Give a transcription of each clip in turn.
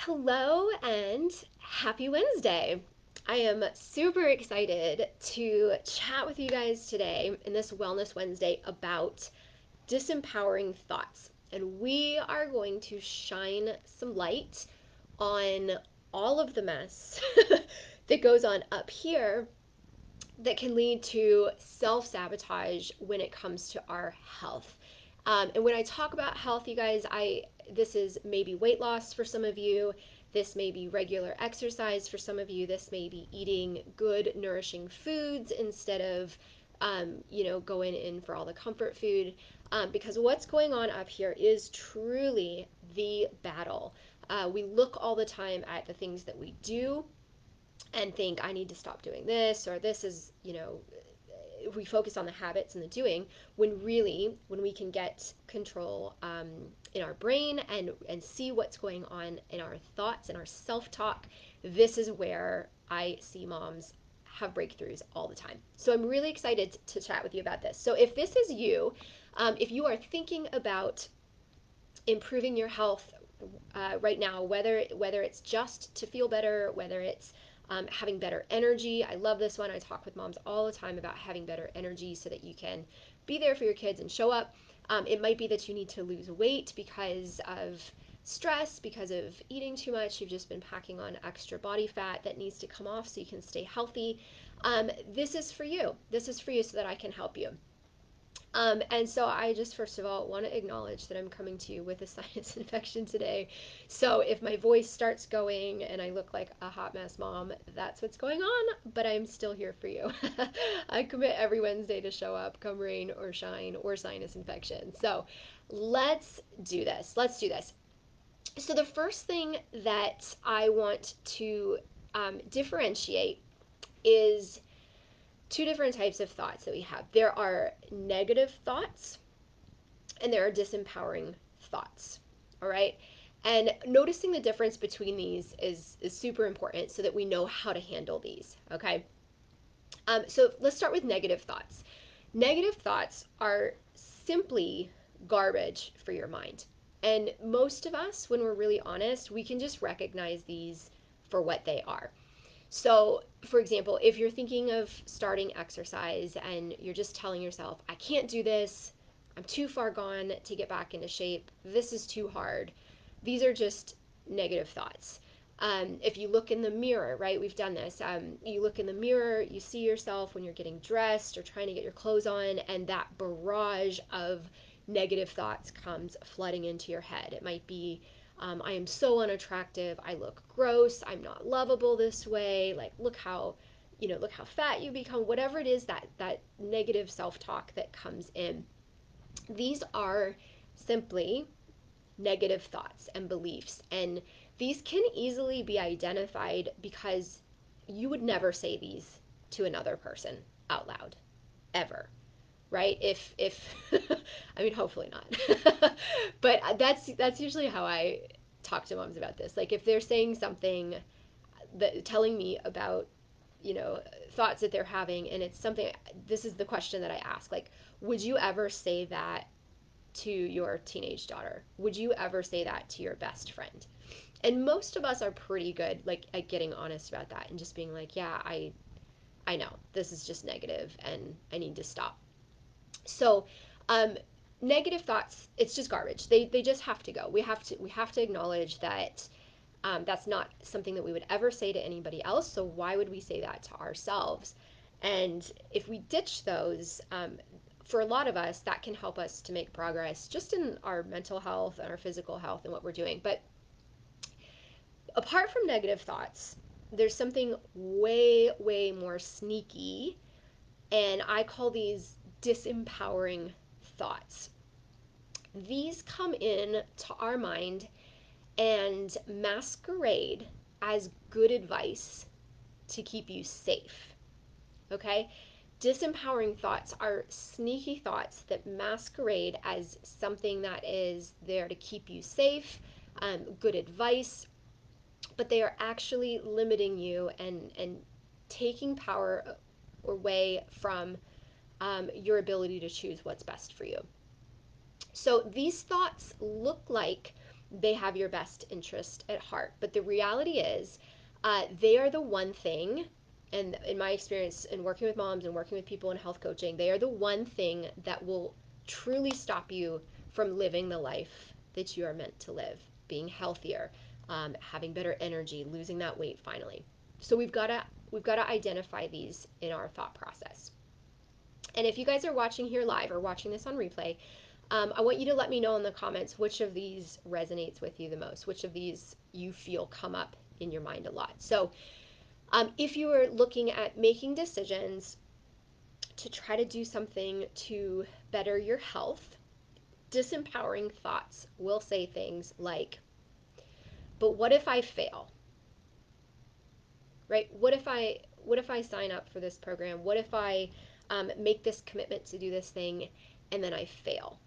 Hello and happy Wednesday. I am super excited to chat with you guys today in this Wellness Wednesday about disempowering thoughts. And we are going to shine some light on all of the mess that goes on up here that can lead to self sabotage when it comes to our health. And when I talk about health, you guys, this is maybe weight loss for some of you. This may be regular exercise for some of you. This may be eating good, nourishing foods instead of, going in for all the comfort food. Because what's going on up here is truly the battle. We look all the time at the things that we do and think, I need to stop doing this, or this is, we focus on the habits and the doing, when really, when we can get control in our brain and see what's going on in our thoughts and our self-talk, this is where I see moms have breakthroughs all the time. So I'm really excited to chat with you about this. So if this is you, if you are thinking about improving your health right now, whether it's just to feel better, whether it's having better energy. I love this one. I talk with moms all the time about having better energy so that you can be there for your kids and show up. It might be that you need to lose weight because of stress, because of eating too much. You've just been packing on extra body fat that needs to come off so you can stay healthy. This is for you. This is for you so that I can help you. And so I just first of all want to acknowledge that I'm coming to you with a sinus infection today. So if my voice starts going and I look like a hot mess mom, that's what's going on, but I'm still here for you. I commit every Wednesday to show up, come rain or shine or sinus infection. So let's do this. Let's do this. So the first thing that I want to differentiate is two different types of thoughts that we have. There are negative thoughts and there are disempowering thoughts. All right. And noticing the difference between these is super important so that we know how to handle these. Okay. So let's start with negative thoughts. Negative thoughts are simply garbage for your mind. And most of us, when we're really honest, we can just recognize these for what they are. So, for example, if you're thinking of starting exercise and you're just telling yourself, I can't do this, I'm too far gone to get back into shape, this is too hard, these are just negative thoughts. If you look in the mirror, right, we've done this. You look in the mirror, you see yourself when you're getting dressed or trying to get your clothes on, and that barrage of negative thoughts comes flooding into your head. It might be, I am so unattractive. I look gross. I'm not lovable this way. Like, look how fat you become. Whatever it is, that negative self-talk that comes in. These are simply negative thoughts and beliefs, and these can easily be identified because you would never say these to another person out loud, ever, right? If I mean, hopefully not. But that's usually how I talk to moms about this. Like if they're saying something that telling me about, you know, thoughts that they're having, and it's something, this is the question that I ask, like, would you ever say that to your teenage daughter? Would you ever say that to your best friend? And most of us are pretty good like at getting honest about that and just being like, yeah, I know this is just negative and I need to stop. So, um, negative thoughts, it's just garbage. They just have to go. We have to acknowledge that that's not something that we would ever say to anybody else. So why would we say that to ourselves? And if we ditch those, for a lot of us, that can help us to make progress just in our mental health and our physical health and what we're doing. But apart from negative thoughts, there's something way, way more sneaky, and I call these disempowering thoughts. These come in to our mind and masquerade as good advice to keep you safe. Okay? Disempowering thoughts are sneaky thoughts that masquerade as something that is there to keep you safe, good advice, but they are actually limiting you and taking power away from your ability to choose what's best for you. So these thoughts look like they have your best interest at heart. But the reality is, they are the one thing, and in my experience in working with moms and working with people in health coaching, they are the one thing that will truly stop you from living the life that you are meant to live, being healthier, having better energy, losing that weight finally. So we've got to identify these in our thought process. And if you guys are watching here live or watching this on replay, I want you to let me know in the comments which of these resonates with you the most, which of these you feel come up in your mind a lot. So if you are looking at making decisions to try to do something to better your health, disempowering thoughts will say things like, but what if I fail? Right? What if I sign up for this program? What if I make this commitment to do this thing and then I fail?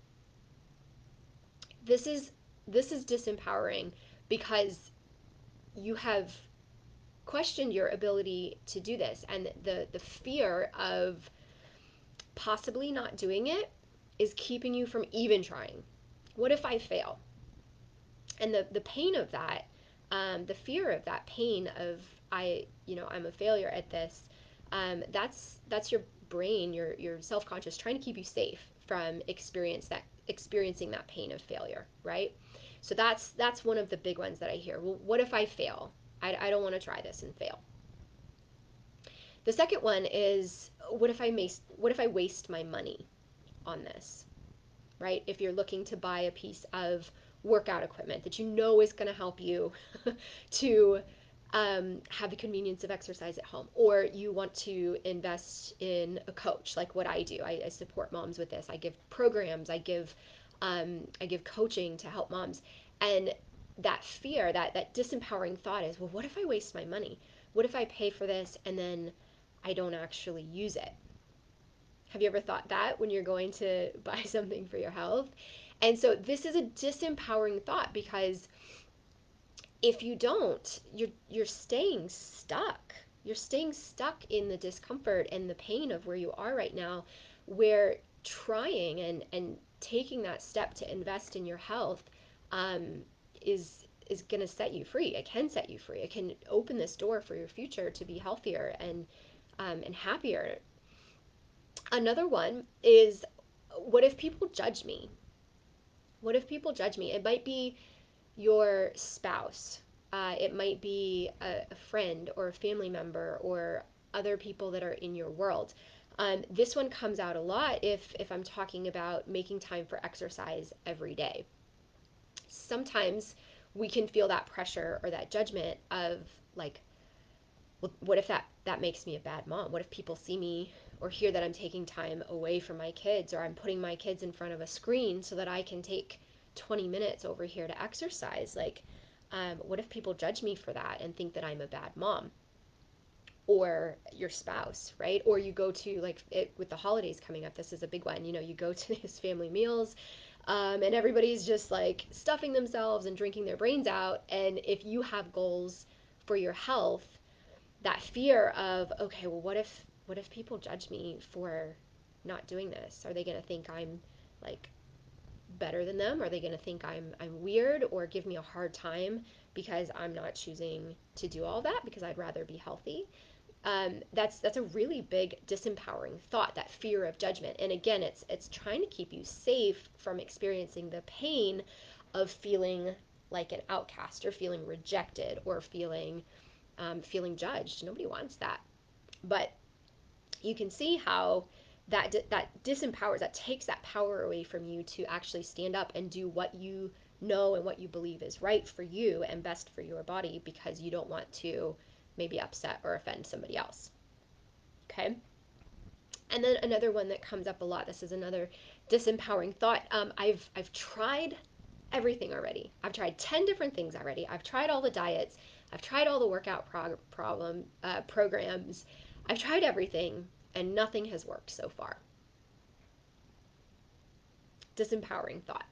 This is disempowering because you have questioned your ability to do this, and the fear of possibly not doing it is keeping you from even trying. What if I fail? And the pain of that, the fear of that pain of I'm a failure at this, that's your brain, your self-conscious trying to keep you safe from experiencing that pain of failure, right? So that's one of the big ones that I hear. Well, what if I fail? I don't want to try this and fail. The second one is, what if I waste my money on this? Right? If you're looking to buy a piece of workout equipment that you know is going to help you to have the convenience of exercise at home, or you want to invest in a coach, like what I do. I support moms with this. I give programs. I give coaching to help moms, and that fear, that disempowering thought is, well, what if I waste my money? What if I pay for this and then I don't actually use it? Have you ever thought that when you're going to buy something for your health? And so this is a disempowering thought, because if you don't, you're staying stuck. You're staying stuck in the discomfort and the pain of where you are right now, where trying and taking that step to invest in your health um, is going to set you free. It can set you free. It can open this door for your future to be healthier and happier. Another one is, what if people judge me? What if people judge me? It might be your spouse. It might be a friend or a family member or other people that are in your world. This one comes out a lot if I'm talking about making time for exercise every day. Sometimes we can feel that pressure or that judgment of, like, well, what if that makes me a bad mom? What if people see me or hear that I'm taking time away from my kids, or I'm putting my kids in front of a screen so that I can take 20 minutes over here to exercise? Like, what if people judge me for that and think that I'm a bad mom? Or your spouse, right? Or you go to, like, with the holidays coming up, this is a big one. You go to these family meals, and everybody's just like stuffing themselves and drinking their brains out. And if you have goals for your health, that fear of, okay, well, what if people judge me for not doing this? Are they going to think I'm, like, better than them? Are they going to think I'm weird or give me a hard time because I'm not choosing to do all that because I'd rather be healthy? That's a really big disempowering thought, that fear of judgment. And again, it's trying to keep you safe from experiencing the pain of feeling like an outcast, or feeling rejected, or feeling judged. Nobody wants that. But you can see how that disempowers, that takes that power away from you to actually stand up and do what you know and what you believe is right for you and best for your body, because you don't want to maybe upset or offend somebody else. Okay. And then another one that comes up a lot, this is another disempowering thought. I've tried everything already. I've tried 10 different things already. I've tried all the diets. I've tried all the workout programs. I've tried everything, and nothing has worked so far. Disempowering thought.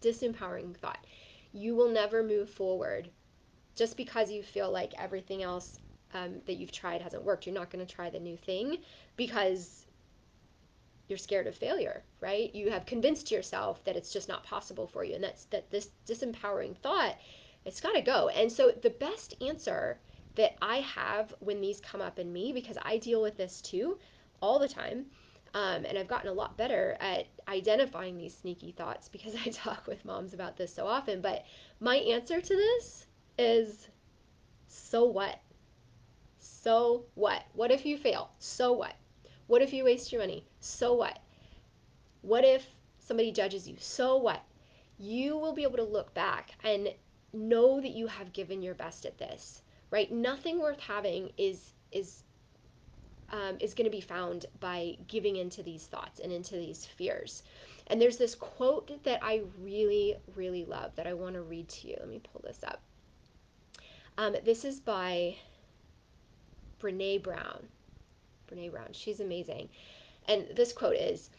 Disempowering thought. You will never move forward just because you feel like everything else that you've tried hasn't worked. You're not going to try the new thing because you're scared of failure, right? You have convinced yourself that it's just not possible for you, and that this disempowering thought, it's got to go. And so the best answer that I have when these come up in me, because I deal with this too all the time, and I've gotten a lot better at identifying these sneaky thoughts because I talk with moms about this so often. But my answer to this is, so what? So what? What if you fail? So what? What if you waste your money? So what? What if somebody judges you? So what? You will be able to look back and know that you have given your best at this, right? Nothing worth having is going to be found by giving into these thoughts and into these fears. And there's this quote that I really, really love that I want to read to you. Let me pull this up. This is by Brene Brown. Brene Brown. She's amazing. And this quote is,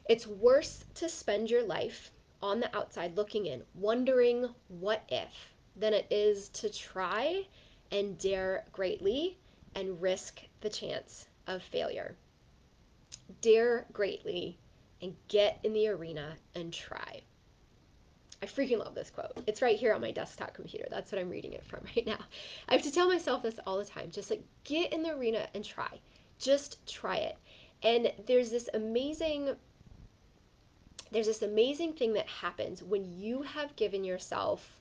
"It's worse to spend your life on the outside looking in, wondering what if, than it is to try and dare greatly and risk the chance of failure." Dare greatly and get in the arena and try. I freaking love this quote. It's right here on my desktop computer. That's what I'm reading it from right now. I have to tell myself this all the time. Just like, get in the arena and try. Just try it. And there's this amazing thing that happens when you have given yourself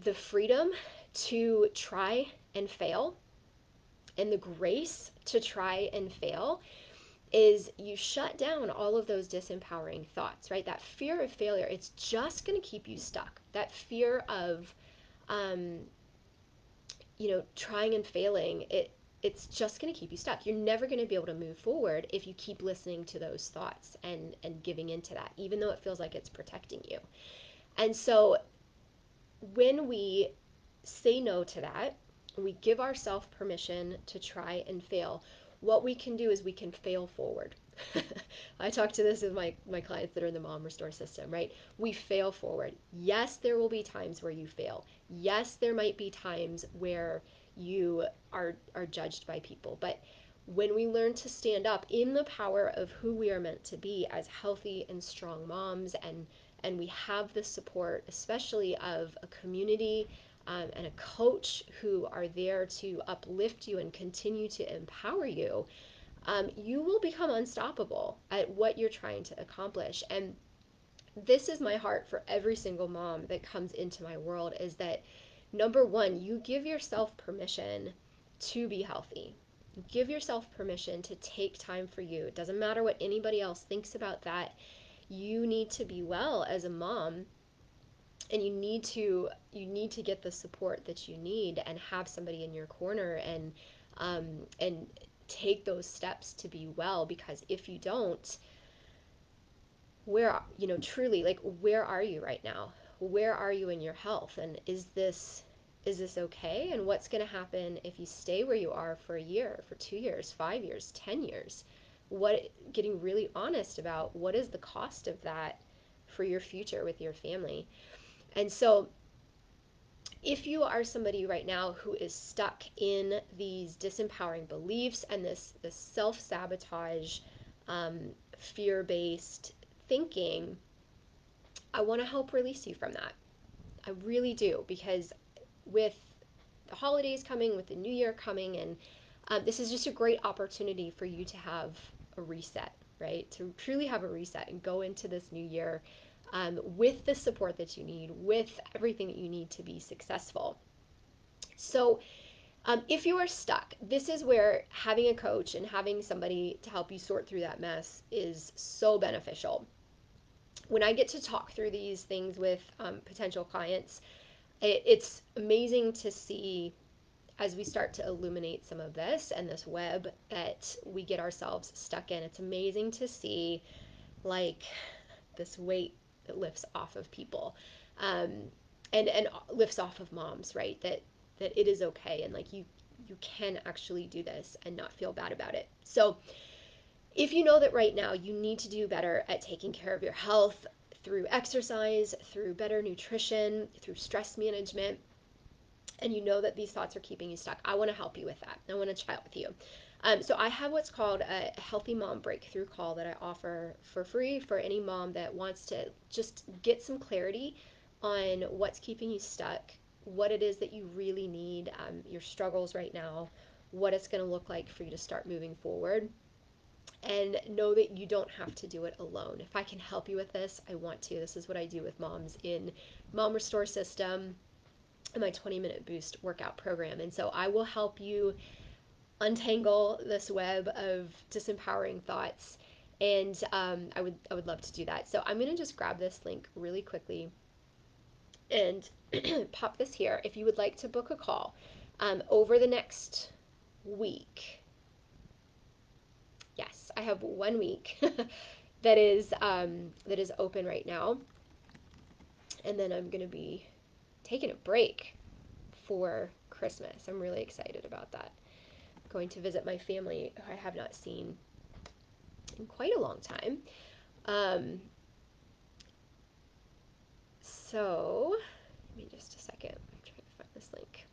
the freedom to try and fail and the grace to try and fail. Is you shut down all of those disempowering thoughts, right? That fear of failure, it's just going to keep you stuck. That fear of, trying and failing, it's just going to keep you stuck. You're never going to be able to move forward if you keep listening to those thoughts and giving into that, even though it feels like it's protecting you. And so when we say no to that, we give ourselves permission to try and fail, what we can do is we can fail forward. I talk to this with my clients that are in the Mom Restore system, right? We fail forward. Yes, there will be times where you fail. Yes, there might be times where you are judged by people. But when we learn to stand up in the power of who we are meant to be as healthy and strong moms, and we have the support, especially of a community and a coach who are there to uplift you and continue to empower you, you will become unstoppable at what you're trying to accomplish. And this is my heart for every single mom that comes into my world, is that, number one, you give yourself permission to be healthy. Give yourself permission to take time for you. It doesn't matter what anybody else thinks about that. You need to be well as a mom, and you need to get the support that you need and have somebody in your corner and take those steps to be well. Because if you don't, truly, like, where are you right now? Where are you in your health? And is this okay? And what's going to happen if you stay where you are for a year, for 2 years, 5 years, 10 years? Getting really honest about what is the cost of that for your future with your family. And so if you are somebody right now who is stuck in these disempowering beliefs and this self-sabotage, fear-based thinking, I want to help release you from that. I really do, because with the holidays coming, with the new year coming, and this is just a great opportunity for you to have a reset, right? To truly have a reset and go into this new year with the support that you need, with everything that you need to be successful. So if you are stuck, this is where having a coach and having somebody to help you sort through that mess is so beneficial. When I get to talk through these things with potential clients, it's amazing to see, as we start to illuminate some of this and this web that we get ourselves stuck in, it's amazing to see, like, this weight that lifts off of people, and lifts off of moms, right? That it is okay, and like you can actually do this and not feel bad about it. So if you know that right now you need to do better at taking care of your health through exercise, through better nutrition, through stress management, and you know that these thoughts are keeping you stuck, I want to help you with that. I want to chat with you. So I have what's called a healthy mom breakthrough call that I offer for free for any mom that wants to just get some clarity on what's keeping you stuck, what it is that you really need, your struggles right now, what it's going to look like for you to start moving forward. And know that you don't have to do it alone. If I can help you with this, I want to. This is what I do with moms in Mom Restore System, my 20-minute boost workout program. And so I will help you untangle this web of disempowering thoughts. And I would love to do that. So I'm going to just grab this link really quickly and pop this here. If you would like to book a call over the next week, yes, I have 1 week that is open right now, and then I'm going to be taking a break for Christmas. I'm really excited about that. I'm going to visit my family who I have not seen in quite a long time. So, give me just a second. I'm trying to find this link.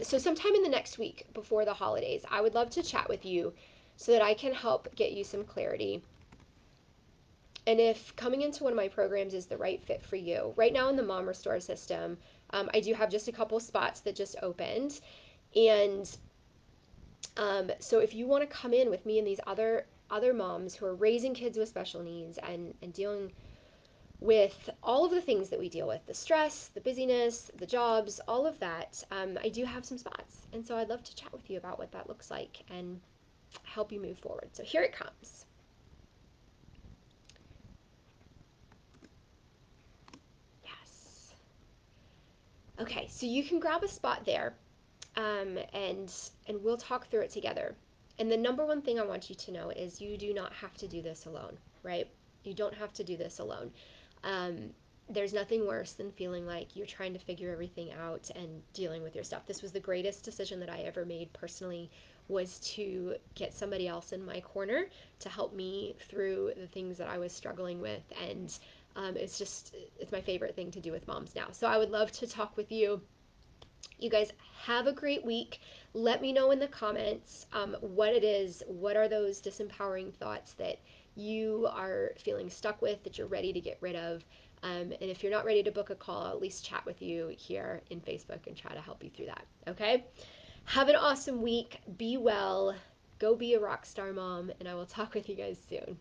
So sometime in the next week before the holidays, I would love to chat with you so that I can help get you some clarity. And if coming into one of my programs is the right fit for you, right now in the Mom Restore System, I do have just a couple spots that just opened. And so if you want to come in with me and these other moms who are raising kids with special needs and dealing with all of the things that we deal with, the stress, the busyness, the jobs, all of that, I do have some spots. And so I'd love to chat with you about what that looks like and help you move forward. So here it comes. Yes. Okay, so you can grab a spot there, and we'll talk through it together. And the number one thing I want you to know is you do not have to do this alone, right? You don't have to do this alone. Um, there's nothing worse than feeling like you're trying to figure everything out and dealing with your stuff. This was the greatest decision that I ever made personally, was to get somebody else in my corner to help me through the things that I was struggling with. And it's my favorite thing to do with moms now. So I would love to talk with you. You guys have a great week. Let me know in the comments what it is. What are those disempowering thoughts that you are feeling stuck with, that you're ready to get rid of? And if you're not ready to book a call, I'll at least chat with you here in Facebook and try to help you through that. Okay? Have an awesome week. Be well. Go be a rock star mom. And I will talk with you guys soon.